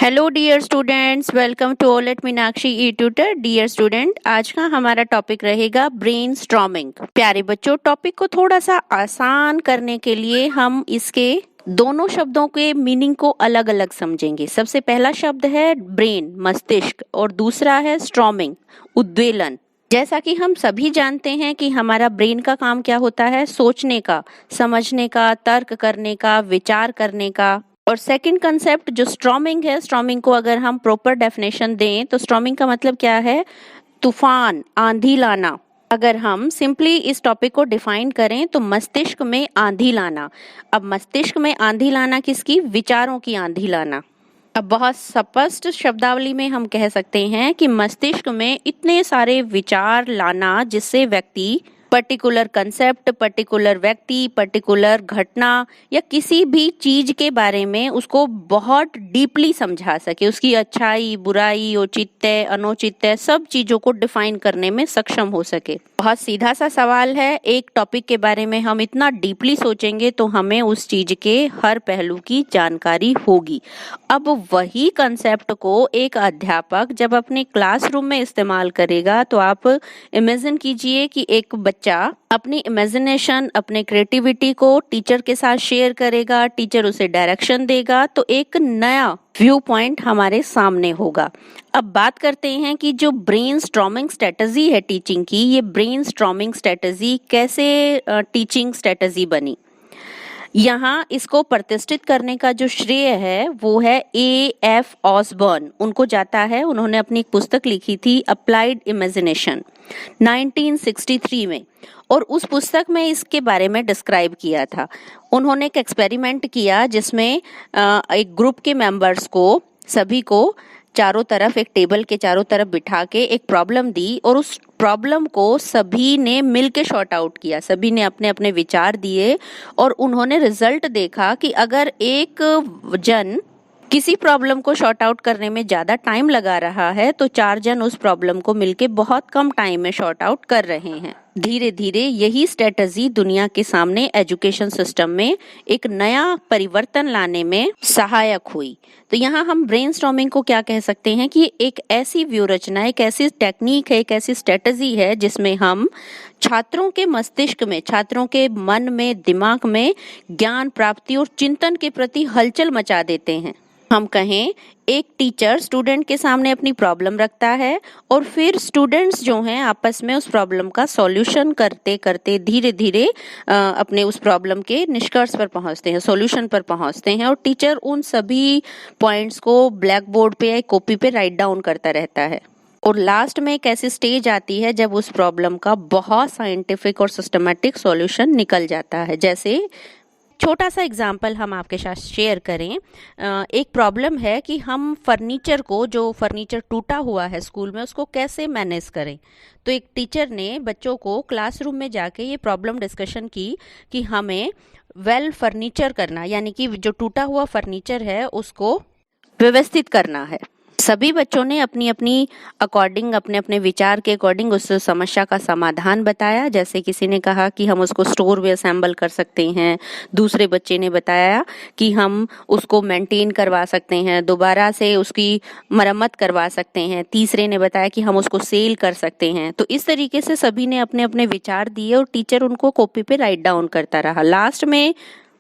Hello dear students, welcome to all at Meenakshi e tutor. Dear student, आज का हमारा topic रहेगा ब्रेन स्टॉर्मिंग। प्यारे बच्चों, टॉपिक को थोड़ा सा आसान करने के लिए हम इसके दोनों शब्दों के मीनिंग को अलग अलग समझेंगे। सबसे पहला शब्द है ब्रेन, मस्तिष्क, और दूसरा है स्टॉर्मिंग, उद्वेलन। जैसा कि हम सभी जानते हैं कि हमारा ब्रेन का काम क्या होता है, सोचने का, समझने का, तर्क करने का, विचार करने का। और सेकंड कंसेप्ट जो स्टॉर्मिंग है, स्टॉर्मिंग को अगर हम प्रॉपर डेफिनेशन दें तो स्टॉर्मिंग का मतलब क्या है, तूफान, आंधी लाना। अगर हम सिंपली इस टॉपिक को डिफाइन करें तो मस्तिष्क में आंधी लाना। अब मस्तिष्क में आंधी लाना किसकी, विचारों की आंधी लाना। अब बहुत स्पष्ट शब्दावली में हम कह सकते हैं कि मस्तिष्क में इतने सारे विचार लाना जिससे व्यक्ति पर्टिकुलर कंसेप्ट, पर्टिकुलर व्यक्ति, पर्टिकुलर घटना या किसी भी चीज के बारे में उसको बहुत डीपली समझा सके, उसकी अच्छाई, बुराई, औचित्य, अनुचित्य, सब चीजों को डिफाइन करने में सक्षम हो सके। बहुत सीधा सा सवाल है, एक टॉपिक के बारे में हम इतना डीपली सोचेंगे तो हमें उस चीज के हर पहलू की जानकारी होगी। अब वही कंसेप्ट को एक अध्यापक जब अपने क्लासरूम में इस्तेमाल करेगा तो आप इमेजिन कीजिए कि एक बच्चा अपनी इमेजिनेशन, अपने क्रिएटिविटी को टीचर के साथ शेयर करेगा, टीचर उसे डायरेक्शन देगा तो एक नया व्यू पॉइंट हमारे सामने होगा। अब बात करते हैं कि जो ब्रेन स्टॉर्मिंग स्ट्रेटजी है टीचिंग की, ये ब्रेन स्टॉर्मिंग स्ट्रेटजी कैसे टीचिंग स्ट्रेटजी बनी। यहाँ इसको प्रतिष्ठित करने का जो श्रेय है वो है A.F. ऑसबर्न, उनको जाता है। उन्होंने अपनी एक पुस्तक लिखी थी अप्लाइड इमेजिनेशन 1963 में, और उस पुस्तक में इसके बारे में डिस्क्राइब किया था। उन्होंने एक एक्सपेरिमेंट किया जिसमें एक ग्रुप के मेंबर्स को, सभी को चारों तरफ, एक टेबल के चारों तरफ बिठा के एक प्रॉब्लम दी और उस प्रॉब्लम को सभी ने मिलके शॉर्ट आउट किया। सभी ने अपने अपने विचार दिए और उन्होंने रिजल्ट देखा कि अगर एक जन किसी प्रॉब्लम को शॉर्ट आउट करने में ज्यादा टाइम लगा रहा है तो 4 जन उस प्रॉब्लम को मिलके बहुत कम टाइम में शॉर्ट आउट कर रहे हैं। धीरे धीरे यही स्ट्रेटजी दुनिया के सामने एजुकेशन सिस्टम में एक नया परिवर्तन लाने में सहायक हुई। तो यहाँ हम ब्रेनस्टॉर्मिंग को क्या कह सकते हैं कि एक ऐसी व्यू रचना, एक ऐसी टेक्निक है, एक ऐसी स्ट्रेटजी है जिसमें हम छात्रों के मस्तिष्क में, छात्रों के मन में, दिमाग में ज्ञान प्राप्ति और चिंतन के प्रति हलचल मचा देते हैं। हम कहें एक टीचर स्टूडेंट के सामने अपनी प्रॉब्लम रखता है और फिर स्टूडेंट्स जो हैं आपस में उस प्रॉब्लम का सॉल्यूशन करते करते धीरे धीरे अपने उस प्रॉब्लम के निष्कर्ष पर पहुंचते हैं, सॉल्यूशन पर पहुंचते हैं, और टीचर उन सभी पॉइंट्स को ब्लैक बोर्ड पे या कॉपी पे राइट डाउन करता रहता है। और लास्ट में एक ऐसी स्टेज आती है जब उस प्रॉब्लम का बहुत साइंटिफिक और सिस्टमेटिक सॉल्यूशन निकल जाता है। जैसे छोटा सा एग्जाम्पल हम आपके साथ शेयर करें, एक प्रॉब्लम है कि हम फर्नीचर को, जो फर्नीचर टूटा हुआ है स्कूल में, उसको कैसे मैनेज करें। तो एक टीचर ने बच्चों को क्लासरूम में जाके ये प्रॉब्लम डिस्कशन की कि हमें वेल फर्नीचर करना, यानी कि जो टूटा हुआ फर्नीचर है उसको व्यवस्थित करना है। सभी बच्चों ने अपनी अपनी अकॉर्डिंग, अपने अपने विचार के अकॉर्डिंग उस समस्या का समाधान बताया। जैसे किसी ने कहा कि हम उसको स्टोर में असेंबल कर सकते हैं, दूसरे बच्चे ने बताया कि हम उसको मेंटेन करवा सकते हैं, दोबारा से उसकी मरम्मत करवा सकते हैं, तीसरे ने बताया कि हम उसको सेल कर सकते हैं। तो इस तरीके से सभी ने अपने अपने विचार दिए और टीचर उनको कॉपी पे राइट डाउन करता रहा। लास्ट में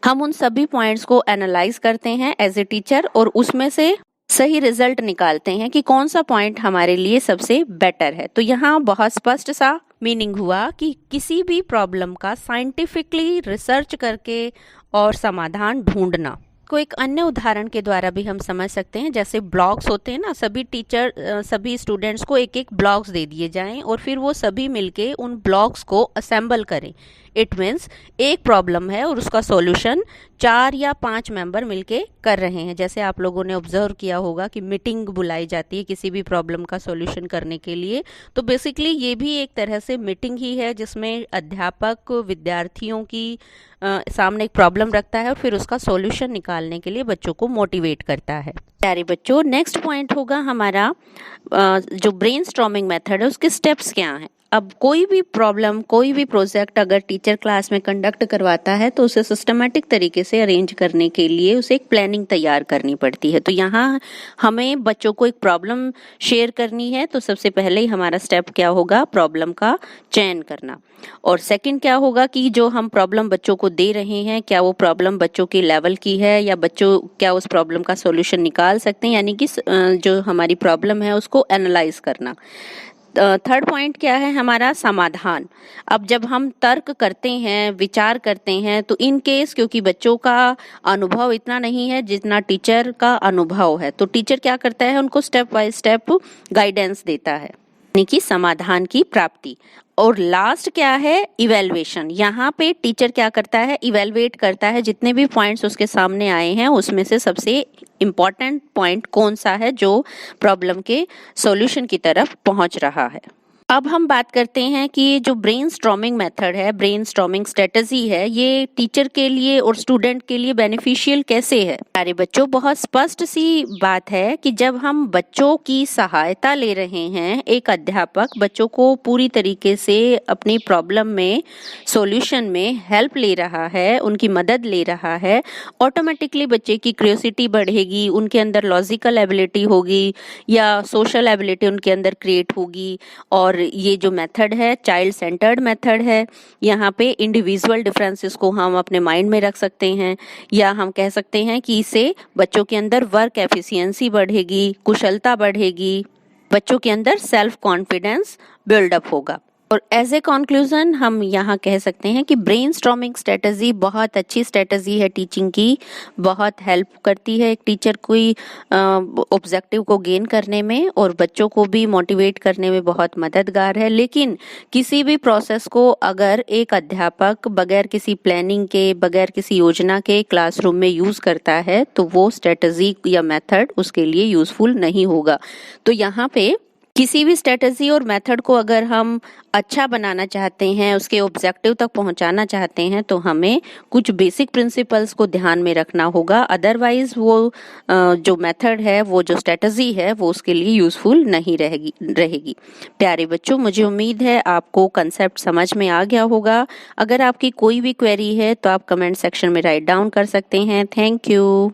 हम उन सभी पॉइंट्स को एनालाइज करते हैं एज ए टीचर और उसमें से सही रिजल्ट निकालते हैं कि कौन सा पॉइंट हमारे लिए सबसे बेटर है। तो यहाँ बहुत स्पष्ट सा मीनिंग हुआ कि किसी भी प्रॉब्लम का साइंटिफिकली रिसर्च करके और समाधान ढूंढना। को एक अन्य उदाहरण के द्वारा भी हम समझ सकते हैं। जैसे ब्लॉक्स होते हैं ना, सभी टीचर, सभी स्टूडेंट्स को एक एक ब्लॉक्स दे दिए जाएं और फिर वो सभी मिलके उन ब्लॉक्स को असेंबल करें। इट मीन्स एक प्रॉब्लम है और उसका सॉल्यूशन 4 या 5 मेंबर मिलके कर रहे हैं। जैसे आप लोगों ने ऑब्जर्व किया होगा कि मीटिंग बुलाई जाती है किसी भी प्रॉब्लम का सॉल्यूशन करने के लिए। तो बेसिकली ये भी एक तरह से मीटिंग ही है जिसमें अध्यापक विद्यार्थियों की सामने एक प्रॉब्लम रखता है और फिर उसका सॉल्यूशन निकालने के लिए बच्चों को मोटिवेट करता है। प्यारे बच्चों, नेक्स्ट पॉइंट होगा हमारा जो ब्रेनस्टॉर्मिंग मेथड है उसके स्टेप्स क्या हैं। अब कोई भी प्रॉब्लम, कोई भी प्रोजेक्ट अगर टीचर क्लास में कंडक्ट करवाता है तो उसे सिस्टमेटिक तरीके से अरेंज करने के लिए उसे एक प्लानिंग तैयार करनी पड़ती है। तो यहाँ हमें बच्चों को एक प्रॉब्लम शेयर करनी है तो सबसे पहले ही हमारा स्टेप क्या होगा, प्रॉब्लम का चयन करना। और सेकंड क्या होगा कि जो हम प्रॉब्लम बच्चों को दे रहे हैं, क्या वो प्रॉब्लम बच्चों के लेवल की है या बच्चों क्या उस प्रॉब्लम का सॉल्यूशन निकाल सकते हैं, यानी कि जो हमारी प्रॉब्लम है उसको एनालाइज करना। थर्ड पॉइंट क्या है हमारा, समाधान। अब जब हम तर्क करते हैं, विचार करते हैं, तो इन केस क्योंकि बच्चों का अनुभव इतना नहीं है जितना टीचर का अनुभव है, तो टीचर क्या करता है, उनको स्टेप बाय स्टेप गाइडेंस देता है, यानी कि समाधान की प्राप्ति। और लास्ट क्या है, इवेल्युएशन। यहाँ पे टीचर क्या करता है, इवेल्युएट करता है जितने भी पॉइंट्स उसके सामने आए हैं उसमें से सबसे इम्पॉर्टेंट पॉइंट कौन सा है जो प्रॉब्लम के सॉल्यूशन की तरफ पहुंच रहा है। अब हम बात करते हैं कि जो ब्रेनस्टॉर्मिंग मेथड है, ब्रेनस्टॉर्मिंग स्ट्रेटजी है, ये टीचर के लिए और स्टूडेंट के लिए बेनिफिशियल कैसे है। सारे बच्चों, बहुत स्पष्ट सी बात है कि जब हम बच्चों की सहायता ले रहे हैं, एक अध्यापक बच्चों को पूरी तरीके से अपनी प्रॉब्लम में, सॉल्यूशन में हेल्प ले रहा है, उनकी मदद ले रहा है, ऑटोमेटिकली बच्चे की क्यूरियोसिटी बढ़ेगी, उनके अंदर लॉजिकल एबिलिटी होगी या सोशल एबिलिटी उनके अंदर क्रिएट होगी। और ये जो मेथड है चाइल्ड सेंटर्ड मेथड है, यहाँ पे इंडिविजुअल डिफरेंसेस को हम अपने माइंड में रख सकते हैं, या हम कह सकते हैं कि इससे बच्चों के अंदर वर्क एफिशिएंसी बढ़ेगी, कुशलता बढ़ेगी, बच्चों के अंदर सेल्फ कॉन्फिडेंस बिल्डअप होगा। और एज ए कंक्लूजन हम यहाँ कह सकते हैं कि ब्रेनस्टॉर्मिंग स्ट्रेटजी बहुत अच्छी स्ट्रेटजी है टीचिंग की, बहुत हेल्प करती है एक टीचर कोई ऑब्जेक्टिव को गेन करने में और बच्चों को भी मोटिवेट करने में बहुत मददगार है। लेकिन किसी भी प्रोसेस को अगर एक अध्यापक बगैर किसी प्लानिंग के, बगैर किसी योजना के क्लासरूम में यूज करता है तो वो स्ट्रेटजी या मेथड उसके लिए यूजफुल नहीं होगा। तो यहाँ पे किसी भी स्ट्रेटजी और मेथड को अगर हम अच्छा बनाना चाहते हैं, उसके ऑब्जेक्टिव तक पहुंचाना चाहते हैं, तो हमें कुछ बेसिक प्रिंसिपल्स को ध्यान में रखना होगा। अदरवाइज वो जो मेथड है, वो जो स्ट्रेटजी है, वो उसके लिए यूजफुल नहीं रहेगी। प्यारे बच्चों, मुझे उम्मीद है आपको कंसेप्ट समझ में आ गया होगा। अगर आपकी कोई भी क्वेरी है तो आप कमेंट सेक्शन में राइट डाउन कर सकते हैं। Thank you.